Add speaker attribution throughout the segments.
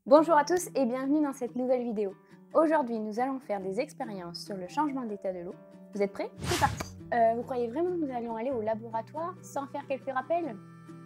Speaker 1: Bonjour à tous et bienvenue dans cette nouvelle vidéo. Aujourd'hui, nous allons faire des expériences sur le changement d'état de l'eau. Vous êtes prêts? C'est parti! Vous croyez vraiment que nous allions aller au laboratoire sans faire quelques rappels?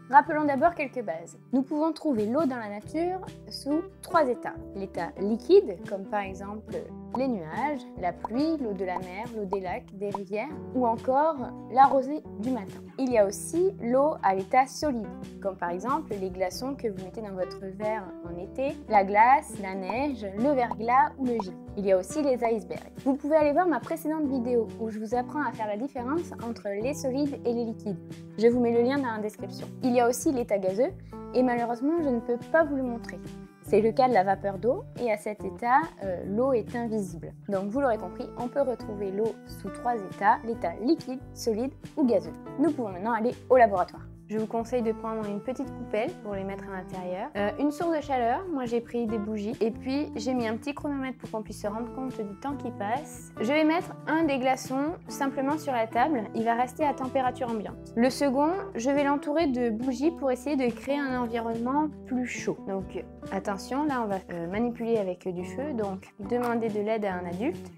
Speaker 1: Rappelons d'abord quelques bases. Nous pouvons trouver l'eau dans la nature sous trois états. L'état liquide, comme par exemple les nuages, la pluie, l'eau de la mer, l'eau des lacs, des rivières, ou encore la rosée du matin. Il y a aussi l'eau à l'état solide, comme par exemple les glaçons que vous mettez dans votre verre en été, la glace, la neige, le verglas ou le gel. Il y a aussi les icebergs. Vous pouvez aller voir ma précédente vidéo où je vous apprends à faire la différence entre les solides et les liquides. Je vous mets le lien dans la description. Il y a aussi l'état gazeux et malheureusement je ne peux pas vous le montrer. C'est le cas de la vapeur d'eau et à cet état, l'eau est invisible. Donc vous l'aurez compris, on peut retrouver l'eau sous trois états, l'état liquide, solide ou gazeux. Nous pouvons maintenant aller au laboratoire. Je vous conseille de prendre une petite coupelle pour les mettre à l'intérieur. Une source de chaleur, moi j'ai pris des bougies. Et puis j'ai mis un petit chronomètre pour qu'on puisse se rendre compte du temps qui passe. Je vais mettre un des glaçons simplement sur la table. Il va rester à température ambiante. Le second, je vais l'entourer de bougies pour essayer de créer un environnement plus chaud. Donc attention, là on va manipuler avec du feu. Donc demander de l'aide à un adulte.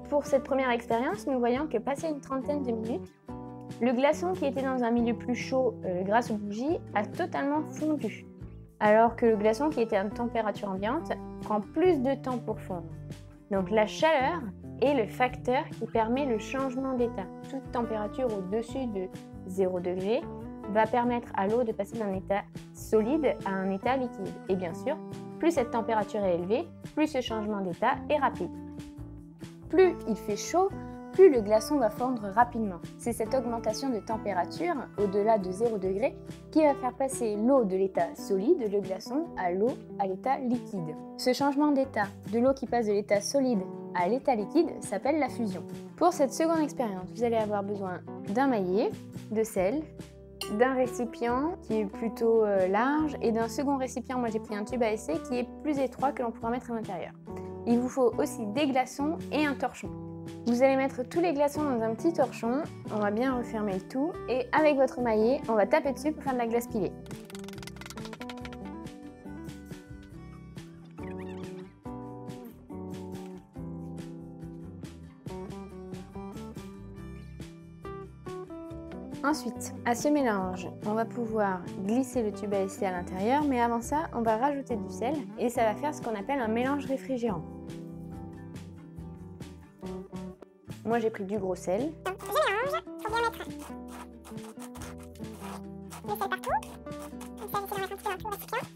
Speaker 1: Pour cette première expérience, nous voyons que passé une trentaine de minutes, le glaçon qui était dans un milieu plus chaud grâce aux bougies a totalement fondu, alors que le glaçon qui était à température ambiante prend plus de temps pour fondre. Donc la chaleur est le facteur qui permet le changement d'état. Toute température au-dessus de 0 degré va permettre à l'eau de passer d'un état solide à un état liquide. Et bien sûr, plus cette température est élevée, plus ce changement d'état est rapide. Plus il fait chaud, plus le glaçon va fondre rapidement. C'est cette augmentation de température, au-delà de 0 degré, qui va faire passer l'eau de l'état solide, le glaçon, à l'eau à l'état liquide. Ce changement d'état, de l'eau qui passe de l'état solide à l'état liquide, s'appelle la fusion. Pour cette seconde expérience, vous allez avoir besoin d'un maillet, de sel, d'un récipient qui est plutôt large et d'un second récipient, moi j'ai pris un tube à essai qui est plus étroit que l'on pourra mettre à l'intérieur. Il vous faut aussi des glaçons et un torchon. Vous allez mettre tous les glaçons dans un petit torchon, on va bien refermer le tout et avec votre maillet, on va taper dessus pour faire de la glace pilée. Ensuite, à ce mélange, on va pouvoir glisser le tube à essai à l'intérieur, mais avant ça, on va rajouter du sel et ça va faire ce qu'on appelle un mélange réfrigérant. Moi, j'ai pris du gros sel.
Speaker 2: Donc, je mélange, faut bien mettre le sel partout. Le sel, c'est d'en mettre un petit peu dans tout le récipient.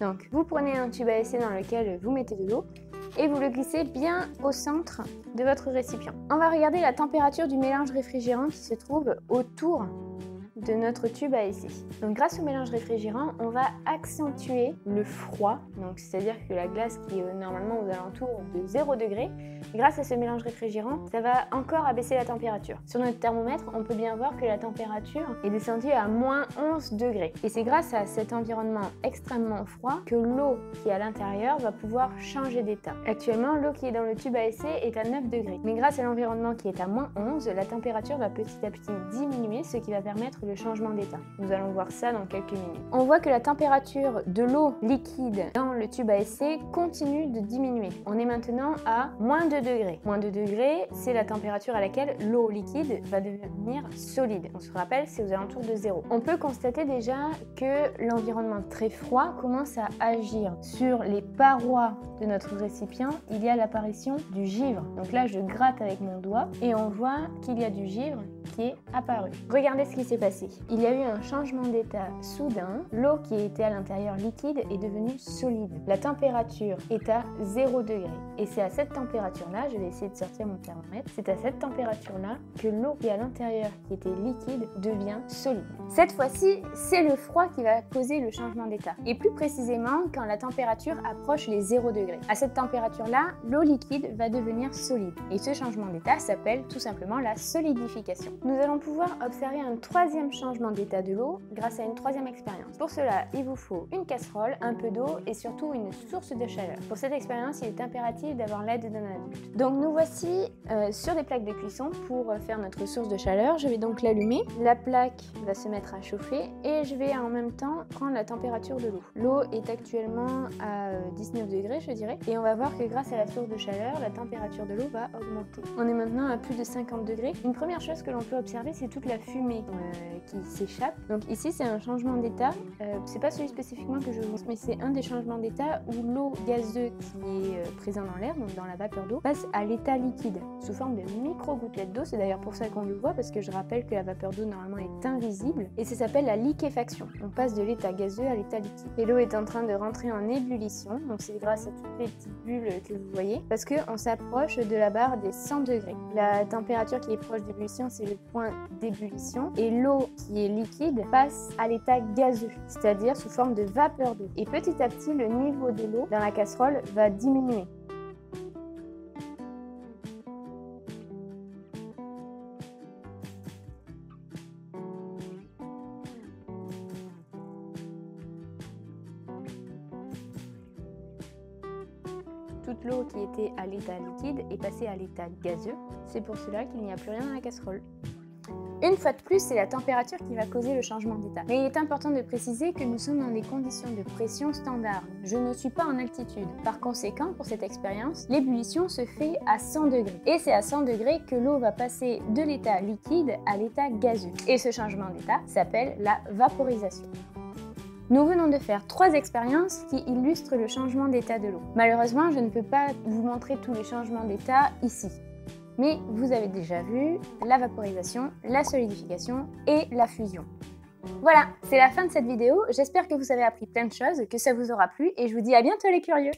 Speaker 1: Donc, vous prenez un tube à essai dans lequel vous mettez de l'eau et vous le glissez bien au centre de votre récipient. On va regarder la température du mélange réfrigérant qui se trouve autour de notre tube à essai. Donc grâce au mélange réfrigérant, on va accentuer le froid, donc c'est-à-dire que la glace qui est normalement aux alentours de 0 degré, grâce à ce mélange réfrigérant, ça va encore abaisser la température. Sur notre thermomètre, on peut bien voir que la température est descendue à moins 11 degrés. Et c'est grâce à cet environnement extrêmement froid que l'eau qui est à l'intérieur va pouvoir changer d'état. Actuellement, l'eau qui est dans le tube à essai est à 9 degrés. Mais grâce à l'environnement qui est à moins 11, la température va petit à petit diminuer, ce qui va permettre le changement d'état. Nous allons voir ça dans quelques minutes. On voit que la température de l'eau liquide dans le tube à essai continue de diminuer. On est maintenant à moins 2 degrés. Moins 2 degrés, c'est la température à laquelle l'eau liquide va devenir solide. On se rappelle, c'est aux alentours de 0. On peut constater déjà que l'environnement très froid commence à agir sur les parois de notre récipient. Il y a l'apparition du givre. Donc là, je gratte avec mon doigt et on voit qu'il y a du givre qui est apparu. Regardez ce qui s'est passé. Il y a eu un changement d'état soudain. L'eau qui était à l'intérieur liquide est devenue solide. La température est à 0 degré. Et c'est à cette température température-là, je vais essayer de sortir mon thermomètre, c'est à cette température-là que l'eau qui est à l'intérieur, qui était liquide, devient solide. Cette fois-ci, c'est le froid qui va causer le changement d'état. Et plus précisément, quand la température approche les 0 degrés. À cette température-là, l'eau liquide va devenir solide. Et ce changement d'état s'appelle tout simplement la solidification. Nous allons pouvoir observer un troisième changement d'état de l'eau grâce à une troisième expérience. Pour cela, il vous faut une casserole, un peu d'eau et surtout une source de chaleur. Pour cette expérience, il est impératif d'avoir l'aide d'un adulte. Donc nous voici sur des plaques de cuisson pour faire notre source de chaleur. Je vais donc l'allumer. La plaque va se mettre à chauffer et je vais en même temps prendre la température de l'eau. L'eau est actuellement à 19 degrés, je dirais, et on va voir que grâce à la source de chaleur, la température de l'eau va augmenter. On est maintenant à plus de 50 degrés. Une première chose que l'on peut observer, c'est toute la fumée qui s'échappe. Donc ici, c'est un changement d'état. C'est pas celui spécifiquement que je vous montre, mais c'est un des changements d'état où l'eau gazeuse qui est présente dans l'air, donc dans la vapeur d'eau, passe à l'état liquide sous forme de micro-gouttelettes d'eau. C'est d'ailleurs pour ça qu'on le voit, parce que je rappelle que la vapeur d'eau normalement est invisible, et ça s'appelle la liquéfaction. On passe de l'état gazeux à l'état liquide. Et l'eau est en train de rentrer en ébullition, donc c'est grâce à toutes les petites bulles que vous voyez, parce qu'on s'approche de la barre des 100 degrés. La température qui est proche d'ébullition, c'est le point d'ébullition, et l'eau qui est liquide passe à l'état gazeux, c'est-à-dire sous forme de vapeur d'eau. Et petit à petit, le niveau de l'eau dans la casserole va diminuer. Toute l'eau qui était à l'état liquide est passée à l'état gazeux. C'est pour cela qu'il n'y a plus rien dans la casserole. Une fois de plus, c'est la température qui va causer le changement d'état. Mais il est important de préciser que nous sommes dans des conditions de pression standard. Je ne suis pas en altitude. Par conséquent, pour cette expérience, l'ébullition se fait à 100 degrés. Et c'est à 100 degrés que l'eau va passer de l'état liquide à l'état gazeux. Et ce changement d'état s'appelle la vaporisation. Nous venons de faire 3 expériences qui illustrent le changement d'état de l'eau. Malheureusement, je ne peux pas vous montrer tous les changements d'état ici. Mais vous avez déjà vu la vaporisation, la solidification et la fusion. Voilà, c'est la fin de cette vidéo. J'espère que vous avez appris plein de choses, que ça vous aura plu et je vous dis à bientôt les curieux!